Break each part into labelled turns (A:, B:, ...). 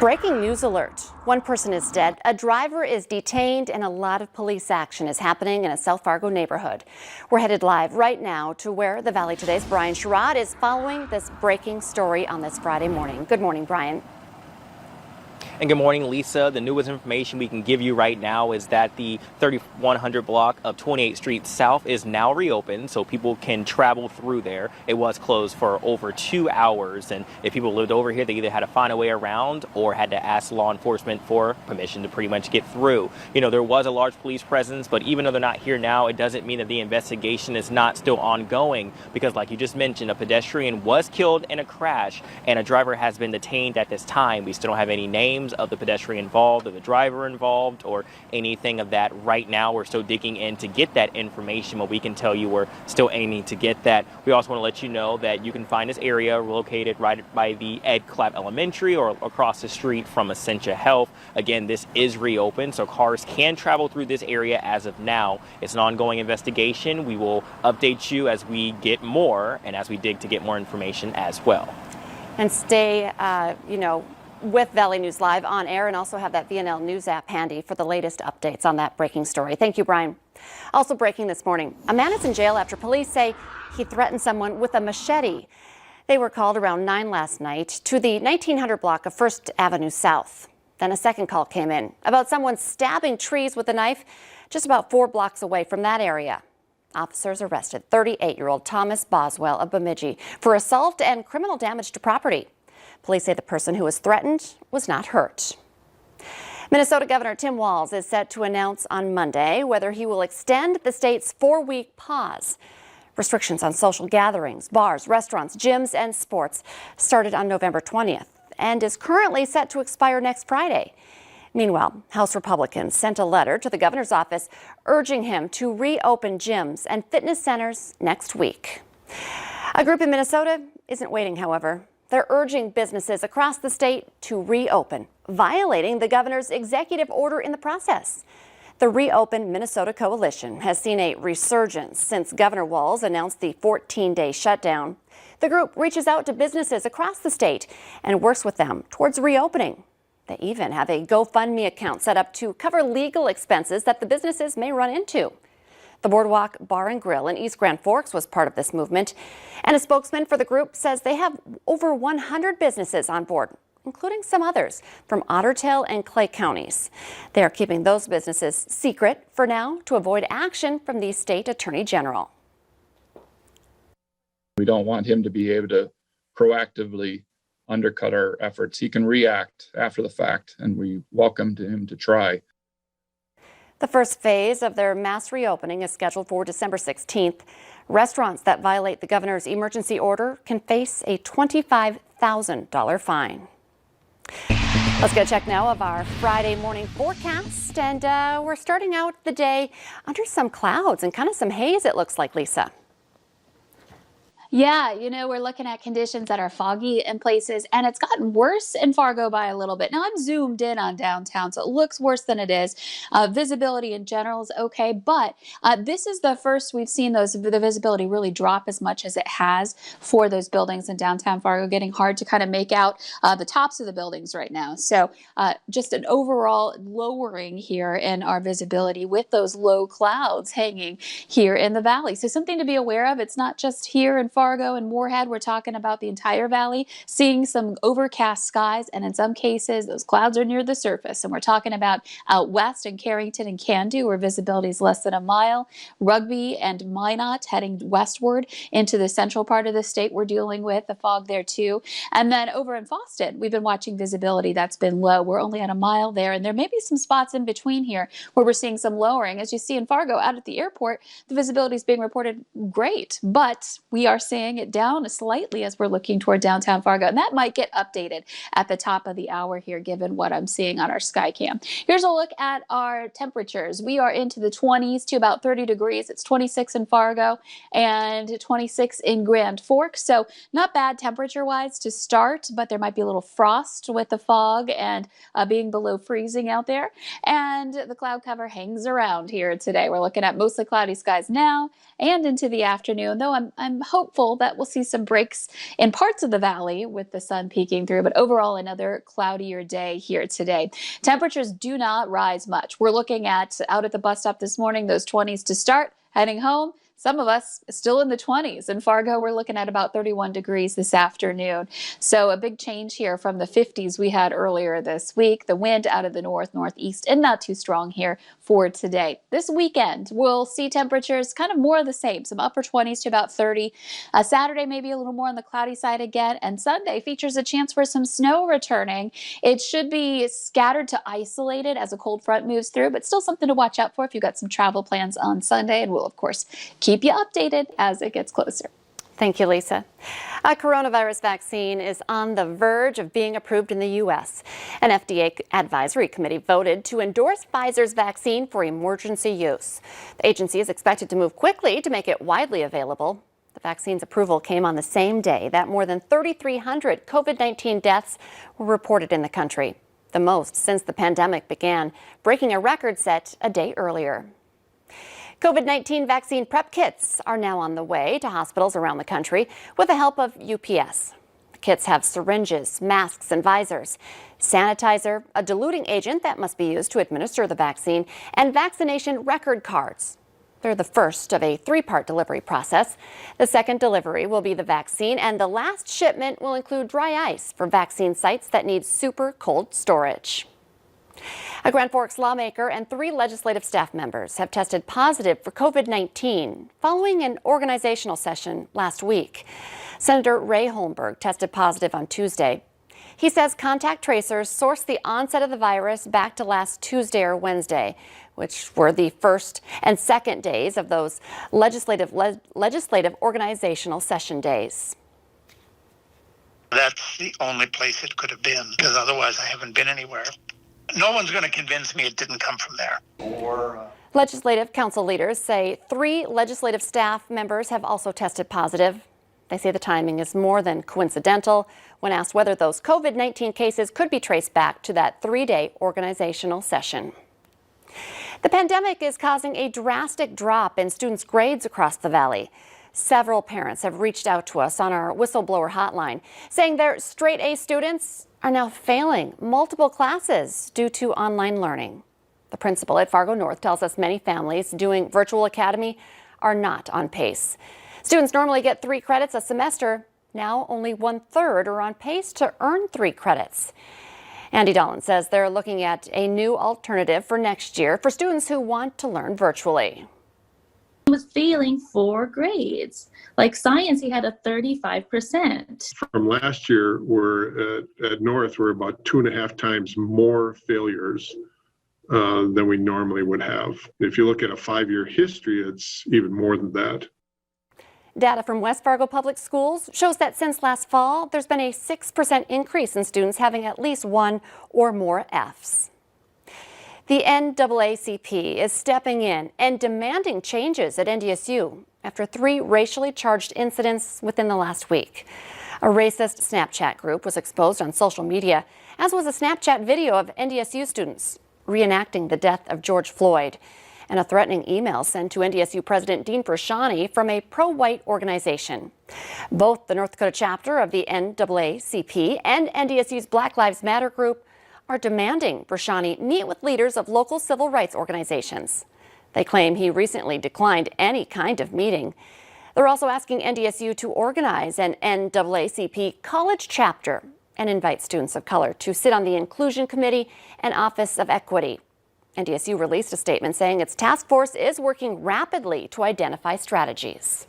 A: Breaking news alert. One person is dead, a driver is detained, and a lot of police action is happening in a South Fargo neighborhood. We're headed live right now to where the Valley Today's Brian Sherrod is following this breaking story on this Friday morning. Good morning, Brian.
B: And good morning, Lisa. The newest information we can give you right now is that the 3100 block of 28th Street South is now reopened, so people can travel through there. It was closed for over 2 hours, and if people lived over here, they either had to find a way around or had to ask law enforcement for permission to pretty much get through. You know, there was a large police presence, but even though they're not here now, it doesn't mean that the investigation is not still ongoing, because like you just mentioned, a pedestrian was killed in a crash, and a driver has been detained at this time. We still don't have any names of the pedestrian involved or the driver involved or anything of that right now. We're still digging in to get that information, but we can tell you we're still aiming to get that. We also want to let you know that you can find this area located right by the Ed Clapp Elementary or across the street from Essentia Health. Again, this is reopened, so cars can travel through this area as of now. It's an ongoing investigation. We will update you as we get more and as we dig to get more information as well.
A: And stay, with Valley News Live on air, and also have that VNL News app handy for the latest updates on that breaking story. Thank you, Brian. Also breaking this morning, a man is in jail after police say he threatened someone with a machete. They were called around 9 last night to the 1900 block of 1st Avenue South. Then a second call came in about someone stabbing trees with a knife just about 4 blocks away from that area. Officers arrested 38-year-old Thomas Boswell of Bemidji for assault and criminal damage to property. Police say the person who was threatened was not hurt. Minnesota Governor Tim Walz is set to announce on Monday whether he will extend the state's 4-week pause. Restrictions on social gatherings, bars, restaurants, gyms, and sports started on November 20th and is currently set to expire next Friday. Meanwhile, House Republicans sent a letter to the governor's office urging him to reopen gyms and fitness centers next week. A group in Minnesota isn't waiting, however. They're urging businesses across the state to reopen, violating the governor's executive order in the process. The Reopen Minnesota Coalition has seen a resurgence since Governor Walz announced the 14-day shutdown. The group reaches out to businesses across the state and works with them towards reopening. They even have a GoFundMe account set up to cover legal expenses that the businesses may run into. The Boardwalk Bar and Grill in East Grand Forks was part of this movement, and a spokesman for the group says they have over 100 businesses on board, including some others from Otter Tail and Clay counties. They are keeping those businesses secret for now to avoid action from the state attorney general.
C: We don't want him to be able to proactively undercut our efforts. He can react after the fact, and we welcome him to try.
A: The first phase of their mass reopening is scheduled for December 16th. Restaurants that violate the governor's emergency order can face a $25,000 fine. Let's get a check now of our Friday morning forecast. And we're starting out the day under some clouds and kind of some haze, it looks like, Lisa.
D: Yeah, we're looking at conditions that are foggy in places, and it's gotten worse in Fargo by a little bit. Now, I'm zoomed in on downtown, so it looks worse than it is. Visibility in general is okay, but this is the first we've seen the visibility really drop as much as it has for those buildings in downtown Fargo, getting hard to kind of make out the tops of the buildings right now. So just an overall lowering here in our visibility with those low clouds hanging here in the valley. So something to be aware of. It's not just here in Fargo and Moorhead. We're talking about the entire valley, seeing some overcast skies, and in some cases those clouds are near the surface. And we're talking about out west in Carrington and Candu, where visibility is less than a mile. Rugby and Minot heading westward into the central part of the state. We're dealing with the fog there too. And then over in Foston, we've been watching visibility that's been low. We're only at a mile there, and there may be some spots in between here where we're seeing some lowering. As you see in Fargo out at the airport, the visibility is being reported great, but we are seeing it down slightly as we're looking toward downtown Fargo, and that might get updated at the top of the hour here given what I'm seeing on our Skycam. Here's a look at our temperatures. We are into the 20s to about 30 degrees. It's 26 in Fargo and 26 in Grand Forks, so not bad temperature wise to start, but there might be a little frost with the fog and being below freezing out there, and the cloud cover hangs around here today. We're looking at mostly cloudy skies now and into the afternoon, though I'm hopeful hopeful that we'll see some breaks in parts of the valley with the sun peeking through, but overall another cloudier day here today. Temperatures do not rise much. We're looking at out at the bus stop this morning, those 20s to start. Heading home, some of us still in the 20s. In Fargo, we're looking at about 31 degrees this afternoon. So a big change here from the 50s we had earlier this week. The wind out of the northeast and not too strong here for today. This weekend, we'll see temperatures kind of more of the same, some upper 20s to about 30. Saturday, maybe a little more on the cloudy side again. And Sunday features a chance for some snow returning. It should be scattered to isolated as a cold front moves through, but still something to watch out for if you've got some travel plans on Sunday. And we'll, of course, keep you updated as it gets closer.
A: Thank you, Lisa. A coronavirus vaccine is on the verge of being approved in the U.S. An FDA advisory committee voted to endorse Pfizer's vaccine for emergency use. The agency is expected to move quickly to make it widely available. The vaccine's approval came on the same day that more than 3,300 COVID-19 deaths were reported in the country, the most since the pandemic began, breaking a record set a day earlier. COVID-19 vaccine prep kits are now on the way to hospitals around the country with the help of UPS. The kits have syringes, masks, and visors, sanitizer, a diluting agent that must be used to administer the vaccine, and vaccination record cards. They're the first of a three-part delivery process. The second delivery will be the vaccine, and the last shipment will include dry ice for vaccine sites that need super cold storage. A Grand Forks lawmaker and 3 legislative staff members have tested positive for COVID-19 following an organizational session last week. Senator Ray Holmberg tested positive on Tuesday. He says contact tracers sourced the onset of the virus back to last Tuesday or Wednesday, which were the first and second days of those legislative organizational session days.
E: That's the only place it could have been, because otherwise I haven't been anywhere. No one's going to convince me it didn't come from there.
A: Legislative council leaders say 3 legislative staff members have also tested positive. They say the timing is more than coincidental. When asked whether those COVID-19 cases could be traced back to that 3-day organizational session. The pandemic is causing a drastic drop in students' grades across the valley. Several parents have reached out to us on our whistleblower hotline, saying their straight-A students are now failing multiple classes due to online learning. The principal at Fargo North tells us many families doing virtual academy are not on pace. Students normally get 3 credits a semester. Now only 1/3 are on pace to earn 3 credits. Andy Dolan says they're looking at a new alternative for next year for students who want to learn virtually.
F: Was failing 4 grades. Like science, he had a 35%.
G: From last year, we're at North, we're about 2.5 times more failures than we normally would have. If you look at a 5-year history, it's even more than that.
A: Data from West Fargo Public Schools shows that since last fall, there's been a 6% increase in students having at least 1 or more Fs. The NAACP is stepping in and demanding changes at NDSU after 3 racially charged incidents within the last week. A racist Snapchat group was exposed on social media, as was a Snapchat video of NDSU students reenacting the death of George Floyd, and a threatening email sent to NDSU President Dean Prashani from a pro-white organization. Both the North Dakota chapter of the NAACP and NDSU's Black Lives Matter group are demanding Prashani meet with leaders of local civil rights organizations. They claim he recently declined any kind of meeting. They're also asking NDSU to organize an NAACP college chapter and invite students of color to sit on the Inclusion Committee and Office of Equity. NDSU released a statement saying its task force is working rapidly to identify strategies.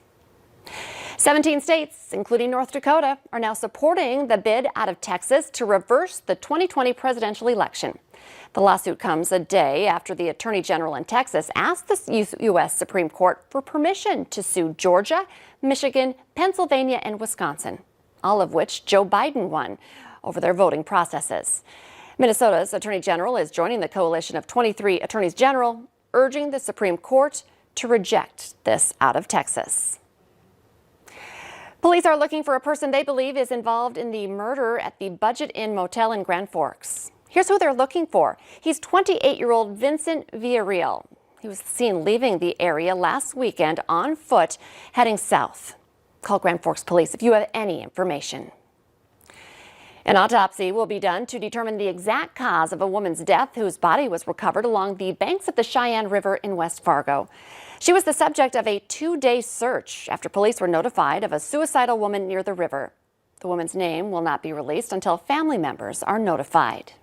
A: 17 states, including North Dakota, are now supporting the bid out of Texas to reverse the 2020 presidential election. The lawsuit comes a day after the Attorney General in Texas asked the U.S. Supreme Court for permission to sue Georgia, Michigan, Pennsylvania, and Wisconsin, all of which Joe Biden won over their voting processes. Minnesota's Attorney General is joining the coalition of 23 attorneys general, urging the Supreme Court to reject this out of Texas. Police are looking for a person they believe is involved in the murder at the Budget Inn Motel in Grand Forks. Here's who they're looking for. He's 28-year-old Vincent Villarreal. He was seen leaving the area last weekend on foot, heading south. Call Grand Forks Police if you have any information. An autopsy will be done to determine the exact cause of a woman's death whose body was recovered along the banks of the Cheyenne River in West Fargo. She was the subject of a 2-day search after police were notified of a suicidal woman near the river. The woman's name will not be released until family members are notified.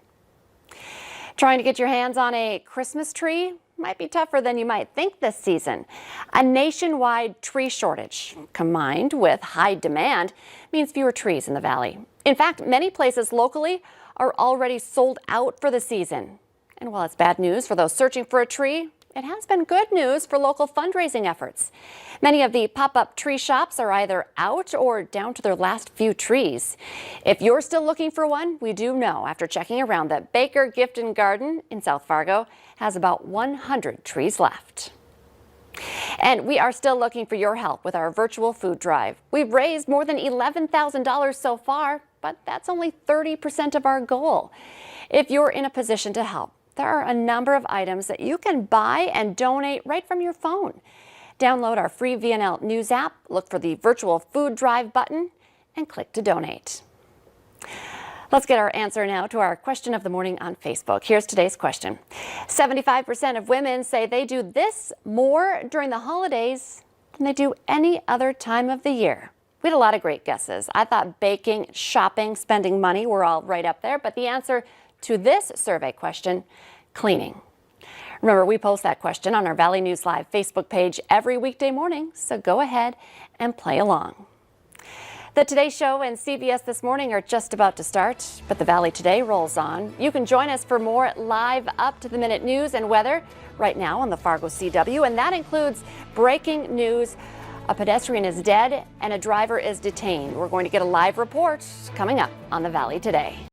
A: Trying to get your hands on a Christmas tree might be tougher than you might think this season. A nationwide tree shortage combined with high demand means fewer trees in the valley. In fact, many places locally are already sold out for the season. And while it's bad news for those searching for a tree, it has been good news for local fundraising efforts. Many of the pop-up tree shops are either out or down to their last few trees. If you're still looking for one, we do know after checking around that Baker Gift and Garden in South Fargo has about 100 trees left. And we are still looking for your help with our virtual food drive. We've raised more than $11,000 so far, but that's only 30% of our goal. If you're in a position to help, there are a number of items that you can buy and donate right from your phone. Download our free VNL News app, look for the virtual food drive button, and click to donate. Let's get our answer now to our question of the morning on Facebook. Here's today's question. 75% of women say they do this more during the holidays than they do any other time of the year. We had a lot of great guesses. I thought baking, shopping, spending money were all right up there, but the answer to this survey question, cleaning. Remember, we post that question on our Valley News Live Facebook page every weekday morning, so go ahead and play along. The Today Show and CBS This Morning are just about to start, but the Valley Today rolls on. You can join us for more live up-to-the-minute news and weather right now on the Fargo CW, and that includes breaking news. A pedestrian is dead and a driver is detained. We're going to get a live report coming up on the Valley Today.